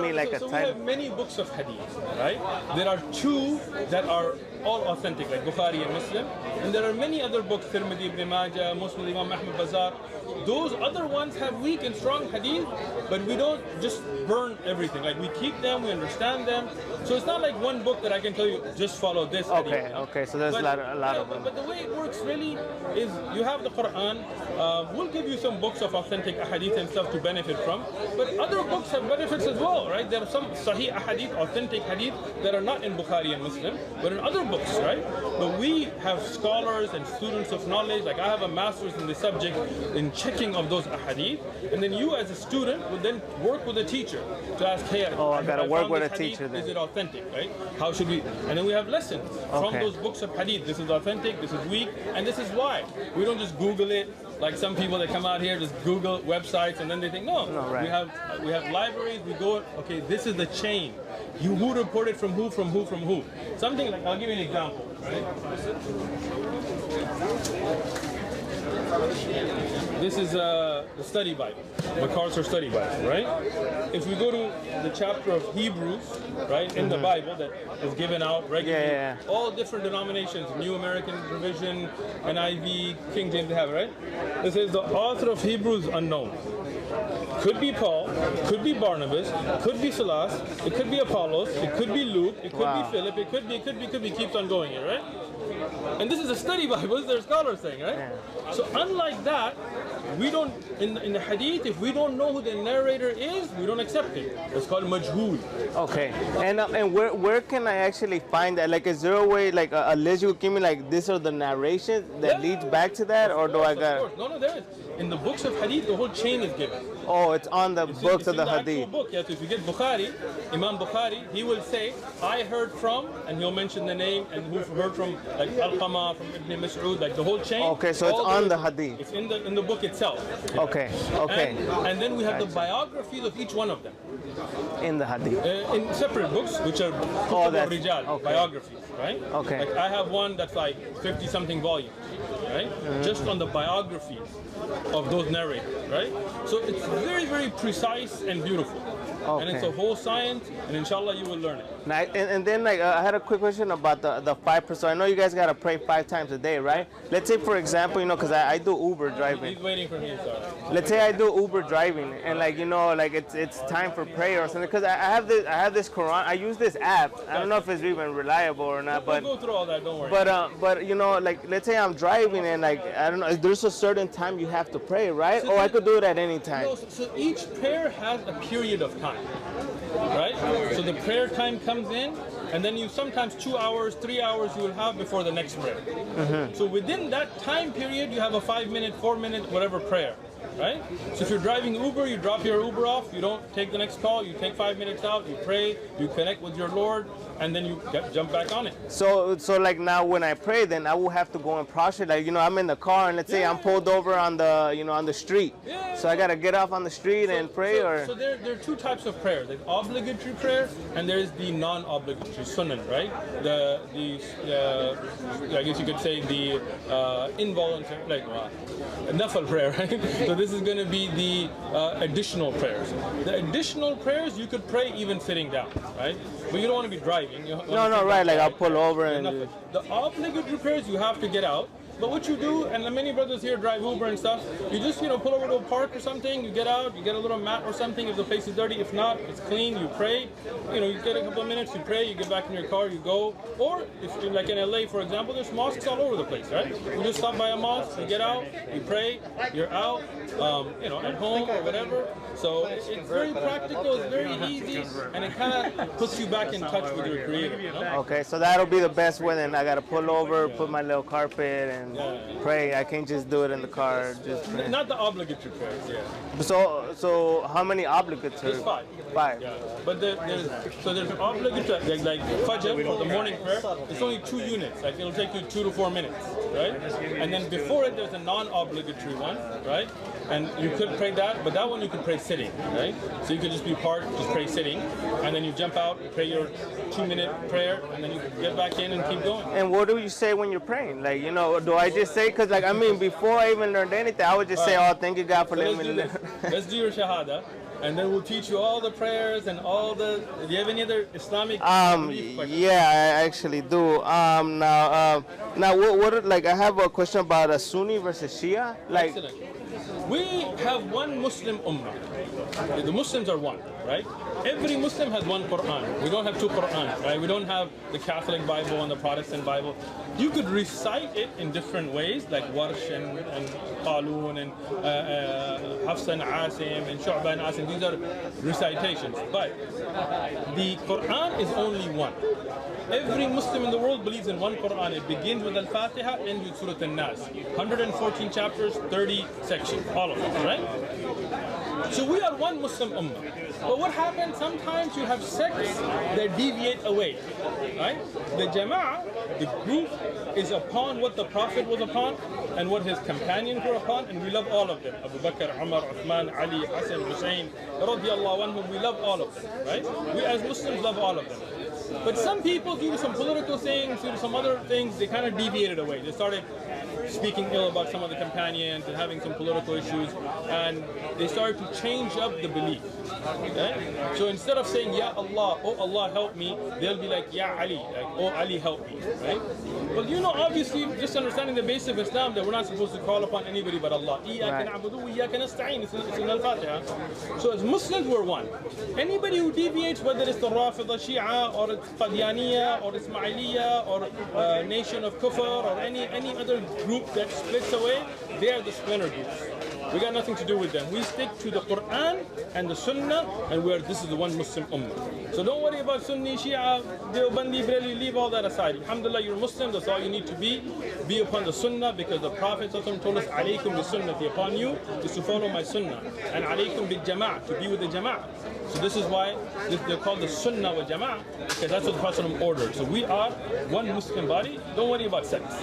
me like a so we title. have many books of hadith, right? There are two that are all authentic, like Bukhari and Muslim, and there are many other books, Tirmidhi, Ibn Majah, Muslim, Imam Ahmad Bazar. Those other ones have weak and strong hadith, but we don't just burn everything. Like we keep them, we understand them. So it's not like one book that I can tell you, just follow this hadith. Okay, okay, so there's a lot of them. But the way it works really is you have the Quran. We'll give you some books of authentic ahadith and stuff to benefit from, but other books have benefits as well, right? There are some sahih ahadith, authentic hadith that are not in Bukhari and Muslim, but in other books, right? But we have scholars and students of knowledge, like I have a master's in the subject in checking of those ahadith, and then you as a student would then work with a teacher to ask, hey, I gotta work with a teacher then. Is it authentic, right? How should we, and then we have lessons from those books of hadith. This is authentic, this is weak, and this is why. We don't just Google it, like some people that come out here just Google websites and then they think, no, right. we have libraries, we go, okay, this is the chain. Who reported from who, from who, from who. Something like, I'll give you an example, right? This is the study Bible, MacArthur study Bible, right? If we go to the chapter of Hebrews, right, in the Bible that is given out regularly, all different denominations, New American Revision, NIV, King James, they have it, right? It says the author of Hebrews unknown. Could be Paul, could be Barnabas, could be Silas, it could be Apollos, it could be Luke, it could be Philip, it could be, keeps on going here, right? And this is a study Bible, this is their scholars saying, right? Yeah. So unlike that, we don't, in the hadith, if we don't know who the narrator is, we don't accept it. It's called majhul. Okay, and where can I actually find that? Like, is there a way, like a list you could give me, like these are the narrations that leads back to that, or do I got? No, there is. In the books of hadith, the whole chain is given. Oh, it's on the books of the hadith. Book. Yes, if you get Bukhari, Imam Bukhari, he will say, I heard from, and he'll mention the name, and who heard from, like Al-Qama, from Ibn Mas'ud, like the whole chain. Okay, so it's on the hadith. It's in the book itself. Okay. And then we have the biographies of each one of them. In the hadith. In separate books, which are Rijal, biographies, right? Okay. Like I have one that's like 50-something volumes, right? Just on the biographies of those narrators, right? So it's very, very precise and beautiful. Okay. And it's a whole science, and inshallah you will learn it. Now, and then like I had a quick question about the 5%. I know you guys gotta pray 5 times a day, right? Let's say, for example, you know, because I do Uber driving. He's waiting for me, sorry. Let's say I do Uber driving, and like you know, like it's time for prayer or something. Because I have this Quran. I use this app. I don't know if it's even reliable or not, but we'll go through all that. Don't worry. But you know, like let's say I'm driving and like I don't know, there's a certain time you have to pray, right? Or I could do it at any time. No, so each prayer has a period of time. Right? So the prayer time comes in, and then you sometimes 2 hours, 3 hours you will have before the next prayer. So within that time period, you have a 5-minute, 4-minute, whatever prayer. Right? So if you're driving Uber, you drop your Uber off, you don't take the next call, you take 5 minutes out, you pray, you connect with your Lord, and then you jump back on it. So like now when I pray, then I will have to go and prostrate. Like, you know, I'm in the car and let's say I'm pulled over on the, you know, on the street. So I got to get off on the street and pray or? So there are two types of prayer. There's obligatory prayer and there's the non-obligatory, sunnah, right? I guess you could say the involuntary, like nafil prayer, right? So this is going to be the additional prayers. The additional prayers you could pray even sitting down, right? But you don't want to be driving. No, right, like I'll pull over and... The obligatory prayers you have to get out. But what you do, and many brothers here drive Uber and stuff, you just, you know, pull over to a park or something, you get out, you get a little mat or something if the place is dirty. If not, it's clean, you pray. You know, you get a couple of minutes, you pray, you get back in your car, you go. Or if you're like in LA, for example, there's mosques all over the place, right? You just stop by a mosque, you get out, you pray, you're out, you know, at home or whatever. So it's very practical, it's very easy, and it kind of puts you back in touch with your Creator, you know? Okay, so that'll be the best way then. I got to pull over, put my little carpet and pray. I can't just do it in the car. Just pray. Not the obligatory prayers, yeah. So how many obligatory? There's 5. 5. Yeah. But there's obligatory, like Fajr, for the morning prayer, it's only 2 units. Like it'll take you 2 to 4 minutes, right? And then before it, there's a non-obligatory one, right? And you could pray that, but that one you could pray sitting, right? So you could just be parked, just pray sitting, and then you jump out, pray your 2-minute prayer, and then you get back in and keep going. And what do you say when you're praying? Like, you know, do I just say, because like, I mean, before I even learned anything, I would just say, oh, thank you God for letting me learn. Let's do your shahada. and then we'll teach you all the prayers and all the. Do you have any other Islamic? Yeah, I actually do. Now, what? Like, I have a question about a Sunni versus Shia. Like, excellent. We have one Muslim ummah. The Muslims are one, right? Every Muslim has one Quran. We don't have two Qur'ans, right? We don't have the Catholic Bible and the Protestant Bible. You could recite it in different ways, like Warsh and Qalun and Hafsa and Asim and Shu'ba and Asim. These are recitations. But the Quran is only one. Every Muslim in the world believes in one Quran. It begins with Al-Fatiha, ends with Surah An-Nas. 114 chapters, 30 sections, all of them, right? So we are one Muslim ummah. But what happens, sometimes you have sects that deviate away, right? The Jama'ah, the group, is upon what the Prophet was upon and what his companions were upon, and we love all of them. Abu Bakr, Umar, Uthman, Ali, Hassan, Hussein, radiyallahu anhum, we love all of them, right? We as Muslims love all of them. But some people, due to some political things, due to some other things, they kind of deviated away. They started speaking ill about some of the companions and having some political issues, and they started to change up the belief. Okay? So instead of saying, Ya Allah, oh Allah help me, they'll be like, Ya Ali, like, oh Ali help me. Right? Well, you know, obviously, just understanding the basics of Islam, that we're not supposed to call upon anybody but Allah. Iyaka na'budu wa iyaka nasta'in. It's in Al-Fatiha. So as Muslims, we're one. Anybody who deviates, whether it's the Rafida Shia, or it's Qadianiya, or Ismailiyya, or Nation of Kufr, or any other group that splits away, they are the splinter groups. We got nothing to do with them. We stick to the Quran and the Sunnah, and this is the one Muslim ummah. So don't worry about Sunni, Shia, Deobandi, Brahmi, leave all that aside. Alhamdulillah, you're Muslim, that's all you need to be. Be upon the Sunnah, because the Prophet told us, alaykum bi sunnati, upon you is to follow my Sunnah. And alaykum bil jama'ah, to be with the jama'ah. So this is why they're called the Sunnah wal Jama'ah, because that's what the Prophet ordered. So we are one Muslim body. Don't worry about sects.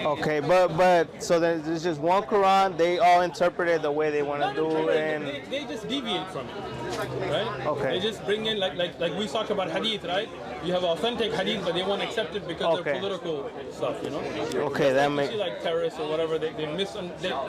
Okay, but so there's just one Quran. They all interpret it the way they want to do, and they just deviate from it, right? Okay. They just bring in like we talk about hadith, right? You have authentic hadith, but they won't accept it because they're political stuff, you know. Okay, that makes like terrorists or whatever. They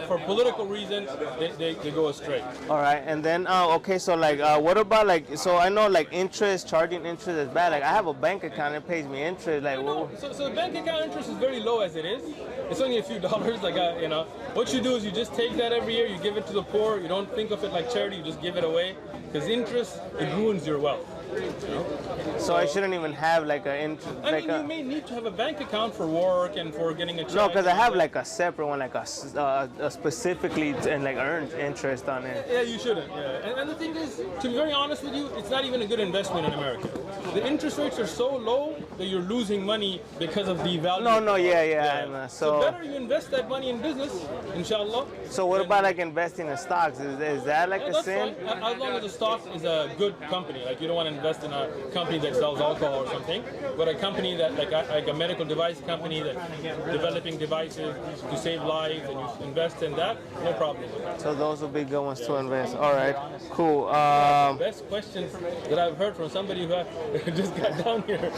for political reasons they go astray. All right, and then okay, so like what about like, so I know like interest, charging interest is bad. Like I have a bank account that pays me interest. Like so the bank account interest is very low as it is. It's only a few dollars. Like you know, what you do is you just take that every year, you give it to the poor. You don't think of it like charity. You just give it away, because interest, it ruins your wealth. You know? So I shouldn't even have like a interest. I mean, you may need to have a bank account for work and for getting a check. No, because I have like a separate one, like a specifically and like earned interest on it. Yeah, you shouldn't. Yeah, and the thing is, to be very honest with you, it's not even a good investment in America. The interest rates are so low that you're losing money because of the value. No, yeah. So better you invest that money in business, inshallah. So what about like investing in stocks? Is that like a sin? Fine. As long as the stock is a good company, like you don't want to invest in a company that sells alcohol or something, but a company that like a medical device company that's developing devices to save lives, and you invest in that, no problem with that. So those will be good ones to invest. All right, cool. The best questions that I've heard from somebody who just got down here.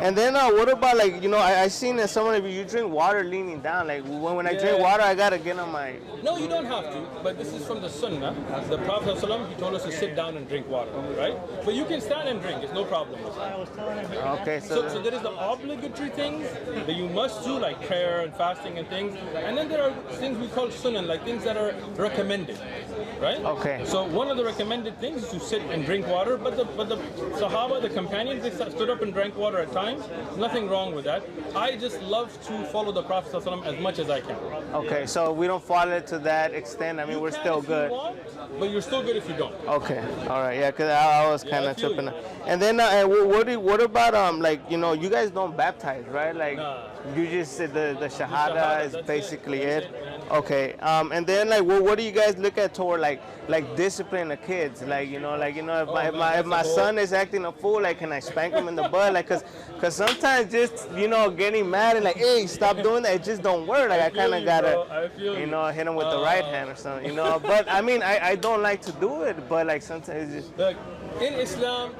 And then what about like, you know, I seen that someone, if you drink water leaning down, like when I drink water, I gotta get on my. No, you don't have to, but this is from the Sunnah. The Prophet ﷺ, he told us to sit down and drink water, right? But you can stand and drink, it's no problem with that. Okay, so there is the obligatory things that you must do, like prayer and fasting and things, and then there are things we call sunnah, like things that are recommended, right? Okay. So one of the recommended things is to sit and drink water, but the Sahaba, the companions, they stood up and drank water at times. Nothing wrong with that. I just love to follow the Prophet ﷺ as much as I can. Okay, so we don't follow it to that extent. I mean, we're still good. You want, but you're still good if you don't. Okay, all right, yeah, because I was kind of tripping. And then what about like, you know, you guys don't baptize, right? Like you just said the shahada is basically it. Okay, and then like what do you guys look at toward like discipline the kids? Like you know if my son is acting a fool, like can I spank him in the butt? Like cause sometimes just, you know, getting mad and like, hey, stop doing that, it just don't work. Like I kind of gotta, you know, hit him with the right hand or something, you know. But I mean, I don't like to do it, but like sometimes it's just. Look, in Islam,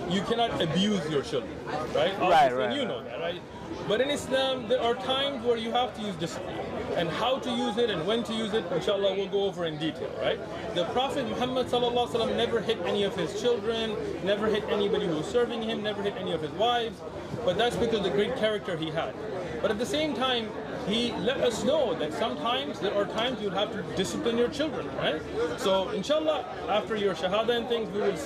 you cannot abuse your children, right? Right. You know that, right? But in Islam, there are times where you have to use discipline. And how to use it and when to use it, inshallah, we'll go over in detail, right? The Prophet Muhammad sallallahu alaihi wasallam never hit any of his children, never hit anybody who was serving him, never hit any of his wives. But that's because of the great character he had. But at the same time, he let us know that sometimes there are times you'll have to discipline your children, right? So inshallah, after your shahada and things, we will say